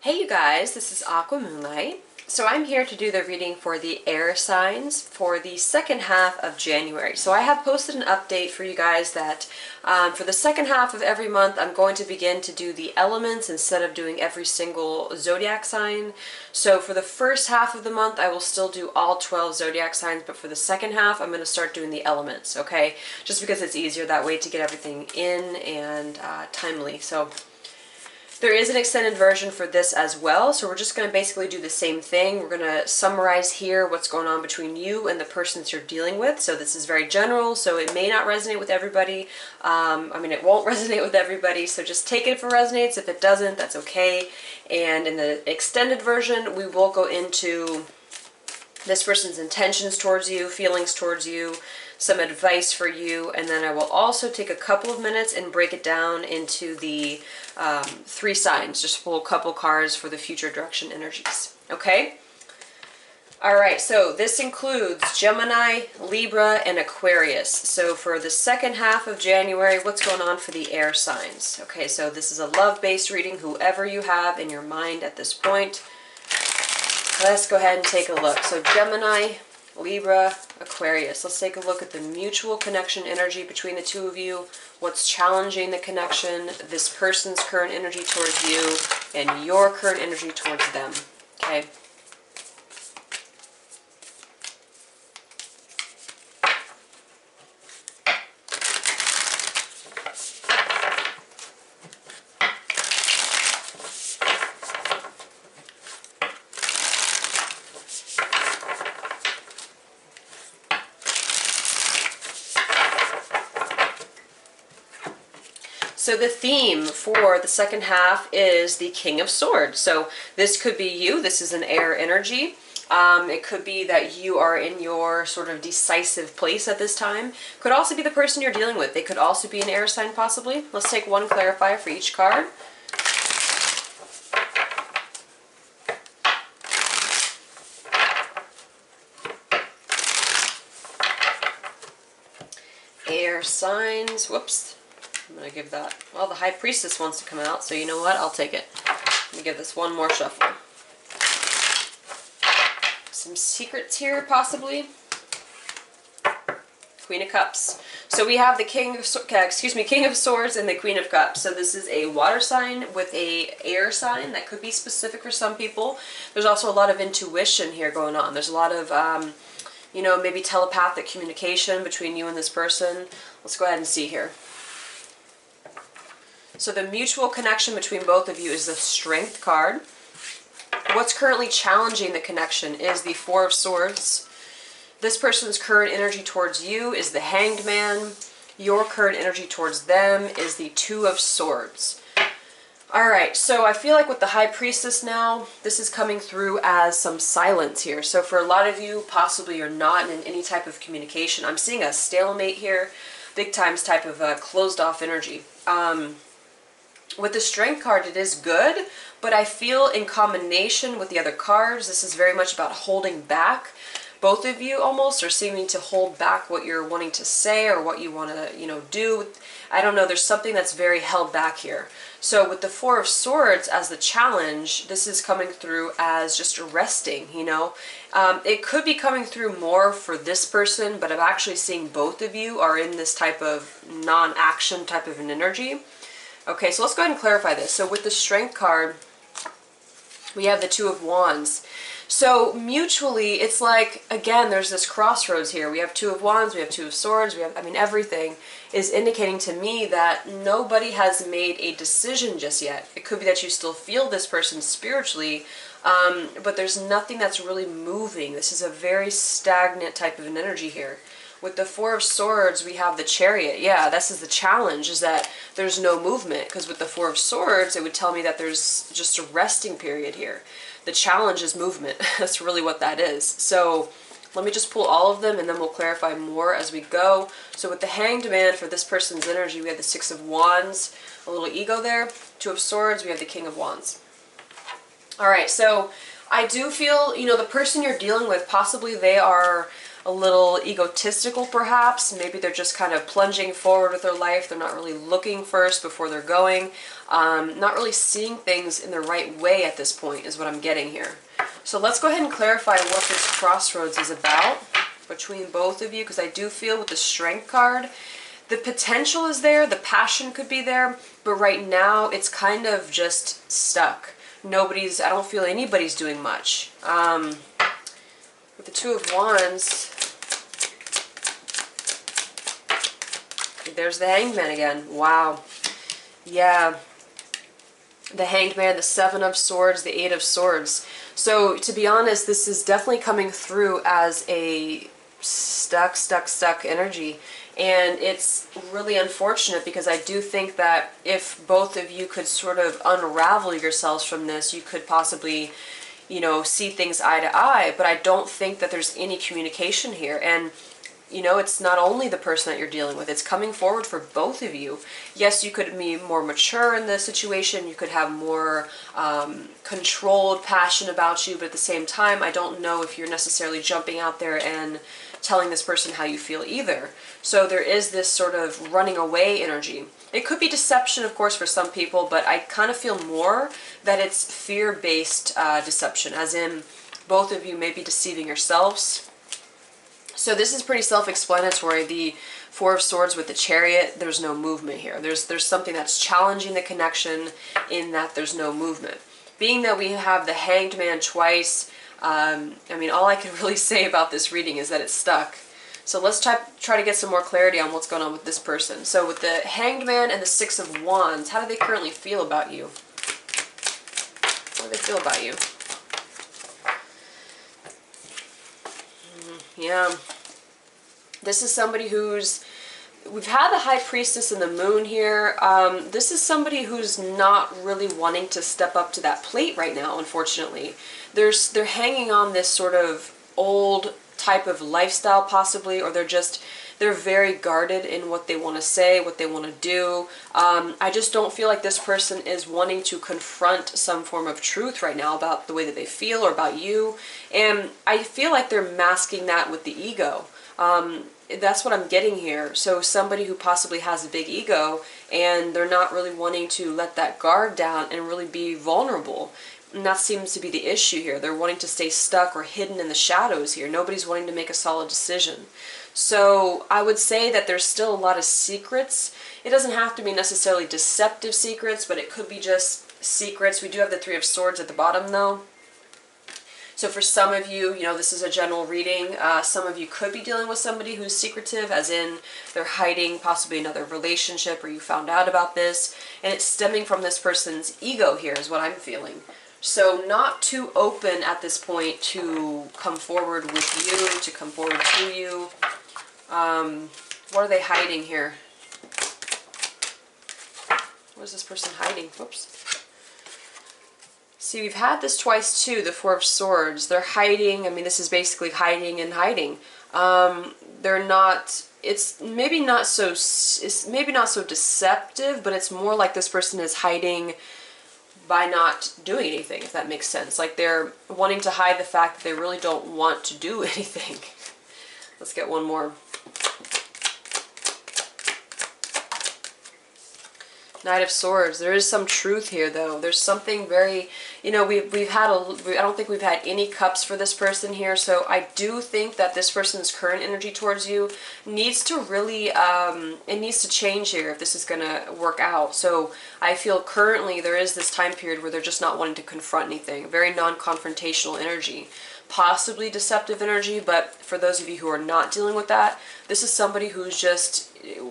Hey you guys, this is Aqua Moonlight. So I'm here to do the reading for the air signs for the second half of January. So I have posted an update for you guys that for the second half of every month I'm going to begin to do the elements instead of doing every single zodiac sign. So for the first half of the month I will still do all 12 zodiac signs, but for the second half I'm going to start doing the elements, okay? Just because it's easier that way to get everything in and timely. So there is an extended version for this as well, so we're just going to basically do the same thing. We're going to summarize here what's going on between you and the persons you're dealing with. So this is very general, so it may not resonate with everybody. It won't resonate with everybody, so just take it if it resonates. If it doesn't, that's okay. And in the extended version, we will go into this person's intentions towards you, feelings towards you, some advice for you, and then I will also take a couple of minutes and break it down into the 3 signs, just pull a couple cards for the future direction energies, okay? Alright, so this includes Gemini, Libra, and Aquarius. So for the second half of January, what's going on for the air signs? Okay, so this is a love-based reading, whoever you have in your mind at this point. Let's go ahead and take a look. So Gemini, Libra, Aquarius. Let's take a look at the mutual connection energy between the two of you. What's challenging the connection, this person's current energy towards you, and your current energy towards them. Okay. So the theme for the second half is the King of Swords. So this could be you. This is an air energy. It could be that you are in your sort of decisive place at this time. Could also be the person you're dealing with. They could also be an air sign possibly. Let's take one clarifier for each card. Air signs. Whoops. I'm going to give that, well, the High Priestess wants to come out, so you know what? I'll take it. Let me give this one more shuffle. Some secrets here, possibly. Queen of Cups. So we have the King of Swords and the Queen of Cups. So this is a water sign with a air sign. That could be specific for some people. There's also a lot of intuition here going on. There's a lot of, maybe telepathic communication between you and this person. Let's go ahead and see here. So the mutual connection between both of you is the Strength card. What's currently challenging the connection is the Four of Swords. This person's current energy towards you is the Hanged Man. Your current energy towards them is the Two of Swords. Alright, so I feel like with the High Priestess now, this is coming through as some silence here. So for a lot of you, possibly you're not in any type of communication. I'm seeing a stalemate here, big times type of closed off energy. With the Strength card, it is good, but I feel in combination with the other cards, this is very much about holding back. Both of you almost are seeming to hold back what you're wanting to say or what you want to, do. I don't know, there's something that's very held back here. So with the Four of Swords as the challenge, this is coming through as just resting, It could be coming through more for this person, but I'm actually seeing both of you are in this type of non-action type of an energy. Okay, so let's go ahead and clarify this. So with the Strength card, we have the Two of Wands. So mutually, it's like, again, there's this crossroads here. We have Two of Wands, we have Two of Swords, we have, everything is indicating to me that nobody has made a decision just yet. It could be that you still feel this person spiritually, but there's nothing that's really moving. This is a very stagnant type of an energy here. With the Four of Swords, we have the Chariot. Yeah, this is the challenge, is that there's no movement. Because with the Four of Swords, it would tell me that there's just a resting period here. The challenge is movement. That's really what that is. So let me just pull all of them, and then we'll clarify more as we go. So with the Hanged Man, for this person's energy, we have the Six of Wands, a little ego there. Two of Swords, we have the King of Wands. All right, so I do feel, the person you're dealing with, possibly they are a little egotistical perhaps. Maybe they're just kind of plunging forward with their life. They're not really looking first before they're going. Not really seeing things in the right way at this point is what I'm getting here. So let's go ahead and clarify what this crossroads is about between both of you, because I do feel with the Strength card, the potential is there, the passion could be there, but right now it's kind of just stuck. I don't feel anybody's doing much. With the Two of Wands, there's the Hanged Man again. Wow. Yeah. The Hanged Man, the Seven of Swords, the Eight of Swords. So to be honest, this is definitely coming through as a stuck energy. And it's really unfortunate because I do think that if both of you could sort of unravel yourselves from this, you could possibly, you know, see things eye to eye. But I don't think that there's any communication here. And you know, it's not only the person that you're dealing with, it's coming forward for both of you. Yes, you could be more mature in the situation, you could have more controlled passion about you, but at the same time, I don't know if you're necessarily jumping out there and telling this person how you feel either. So there is this sort of running away energy. It could be deception, of course, for some people, but I kind of feel more that it's fear-based deception, as in both of you may be deceiving yourselves. So this is pretty self-explanatory. The Four of Swords with the Chariot, there's no movement here. There's something that's challenging the connection in that there's no movement. Being that we have the Hanged Man twice, I mean, all I can really say about this reading is that it's stuck. So let's try to get some more clarity on what's going on with this person. So with the Hanged Man and the Six of Wands, how do they currently feel about you? How do they feel about you? Yeah, this is somebody who's, we've had the High Priestess and the Moon here. This is somebody who's not really wanting to step up to that plate right now, unfortunately. They're hanging on this sort of old type of lifestyle possibly, or they're very guarded in what they want to say, what they want to do. I just don't feel like this person is wanting to confront some form of truth right now about the way that they feel or about you. And I feel like they're masking that with the ego. That's what I'm getting here. So somebody who possibly has a big ego and they're not really wanting to let that guard down and really be vulnerable. And that seems to be the issue here. They're wanting to stay stuck or hidden in the shadows here. Nobody's wanting to make a solid decision. So I would say that there's still a lot of secrets. It doesn't have to be necessarily deceptive secrets, but it could be just secrets. We do have the Three of Swords at the bottom though. So for some of you, you know, this is a general reading. Some of you could be dealing with somebody who's secretive, as in they're hiding possibly another relationship or you found out about this. And it's stemming from this person's ego here is what I'm feeling. So not too open at this point to come forward with you, to come forward to you. What are they hiding here? What is this person hiding? Whoops. See, we've had this twice too, the Four of Swords. They're hiding. I mean, this is basically hiding and hiding. They're not, it's maybe not so deceptive, but it's more like this person is hiding by not doing anything, if that makes sense. Like they're wanting to hide the fact that they really don't want to do anything. Let's get one more. Knight of Swords. There is some truth here, though. There's something very, you know, we've had I don't think we've had any cups for this person here, so I do think that this person's current energy towards you needs to really, it needs to change here if this is going to work out. So I feel currently there is this time period where they're just not wanting to confront anything. Very non-confrontational energy. Possibly deceptive energy, but for those of you who are not dealing with that, this is somebody who's just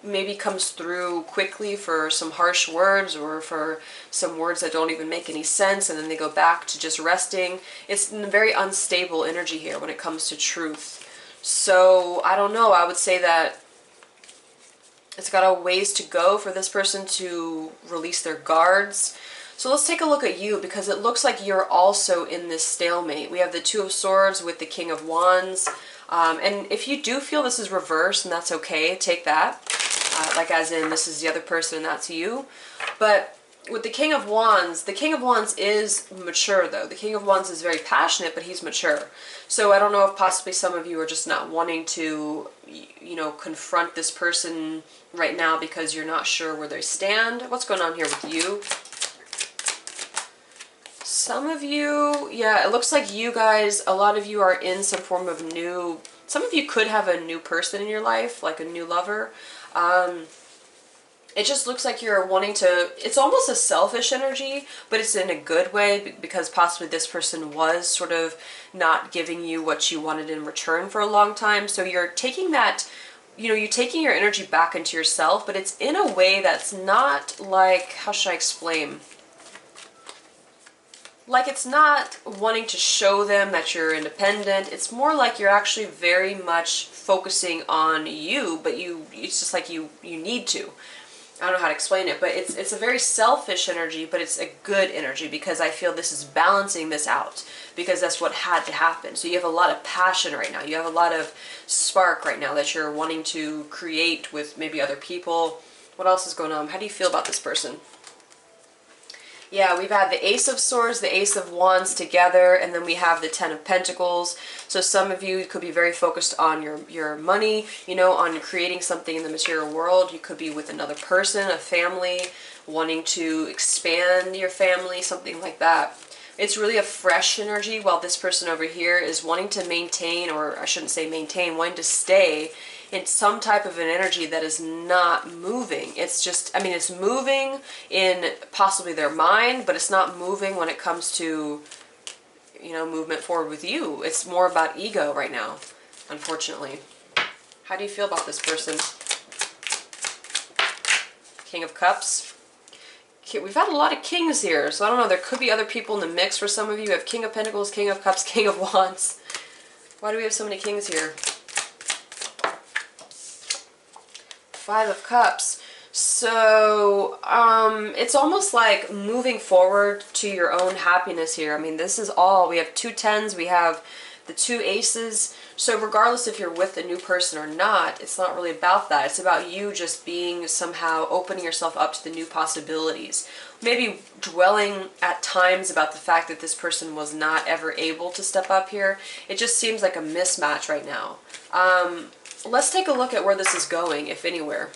maybe comes through quickly for some harsh words or for some words that don't even make any sense, and then they go back to just resting. It's a very unstable energy here when it comes to truth. So I don't know, I would say that it's got a ways to go for this person to release their guards. So let's take a look at you, because it looks like you're also in this stalemate. We have the Two of Swords with the King of Wands. And if you do feel this is reversed, and that's okay, take that. Like as in this is the other person and that's you. But with the King of Wands is mature though. The King of Wands is very passionate, but he's mature. So I don't know if possibly some of you are just not wanting to, you know, confront this person right now because you're not sure where they stand. What's going on here with you? Some of you, yeah, it looks like you guys, a lot of you are in some form of new, some of you could have a new person in your life, like a new lover. It just looks like you're wanting to, it's almost a selfish energy, but it's in a good way because possibly this person was sort of not giving you what you wanted in return for a long time. So you're taking that, you know, you're taking your energy back into yourself, but it's in a way that's not like, how should I explain? Like it's not wanting to show them that you're independent. It's more like you're actually very much focusing on you, but it's just like you need to. I don't know how to explain it, but it's a very selfish energy, but it's a good energy because I feel this is balancing this out because that's what had to happen. So you have a lot of passion right now. You have a lot of spark right now that you're wanting to create with maybe other people. What else is going on? How do you feel about this person? Yeah, we've had the Ace of Swords, the Ace of Wands together, and then we have the Ten of Pentacles. So some of you could be very focused on your money, you know, on creating something in the material world. You could be with another person, a family, wanting to expand your family, something like that. It's really a fresh energy, while this person over here is wanting to maintain, or I shouldn't say maintain, wanting to stay in some type of an energy that is not moving. It's just, I mean, it's moving in possibly their mind, but it's not moving when it comes to, you know, movement forward with you. It's more about ego right now, unfortunately. How do you feel about this person? King of Cups. Okay, we've had a lot of kings here, so I don't know, there could be other people in the mix for some of you. You have King of Pentacles, King of Cups, King of Wands. Why do we have so many kings here? Five of Cups. So it's almost like moving forward to your own happiness here. I mean, this is all, we have 2 tens, we have the 2 aces. So regardless if you're with a new person or not, it's not really about that. It's about you just being somehow opening yourself up to the new possibilities. Maybe dwelling at times about the fact that this person was not ever able to step up here. It just seems like a mismatch right now. Let's take a look at where this is going, if anywhere.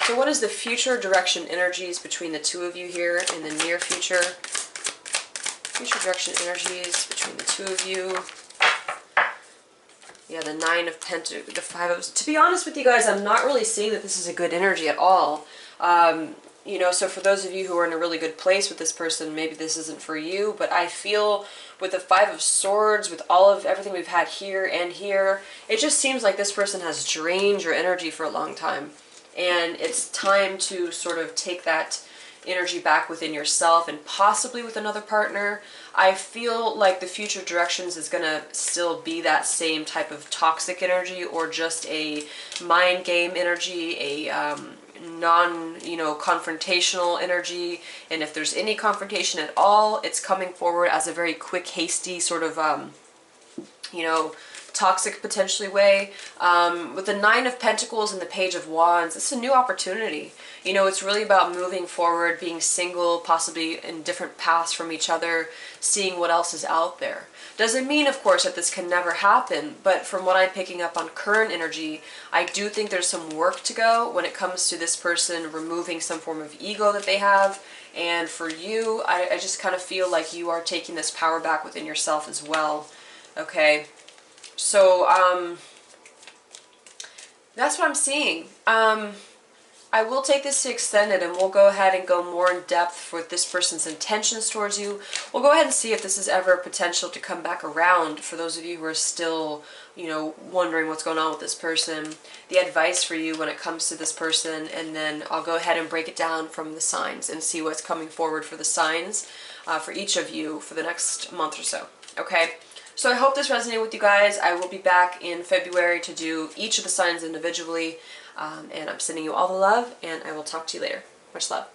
So what is the future direction energies between the two of you here in the near future? Future direction energies between the two of you. Yeah, the 9 of Pentacles, the 5 of... To be honest with you guys, I'm not really seeing that this is a good energy at all. You know, so for those of you who are in a really good place with this person, maybe this isn't for you, but I feel with the 5 of Swords, with all of everything we've had here and here, it just seems like this person has drained your energy for a long time. And it's time to sort of take that energy back within yourself and possibly with another partner. I feel like the future directions is going to still be that same type of toxic energy, or just a mind game energy, a confrontational energy. And if there's any confrontation at all, it's coming forward as a very quick, hasty sort of, toxic potentially way. With the 9 of Pentacles and the Page of Wands, it's a new opportunity. You know, it's really about moving forward, being single, possibly in different paths from each other, seeing what else is out there. Doesn't mean, of course, that this can never happen, but from what I'm picking up on current energy, I do think there's some work to go when it comes to this person removing some form of ego that they have. And for you, I just kind of feel like you are taking this power back within yourself as well. Okay. So, that's what I'm seeing. I will take this to extended, and we'll go ahead and go more in depth with this person's intentions towards you. We'll go ahead and see if this is ever potential to come back around for those of you who are still, wondering what's going on with this person, the advice for you when it comes to this person, and then I'll go ahead and break it down from the signs and see what's coming forward for the signs for each of you for the next month or so. Okay? So I hope this resonated with you guys. I will be back in February to do each of the signs individually. And I'm sending you all the love, and I will talk to you later. Much love.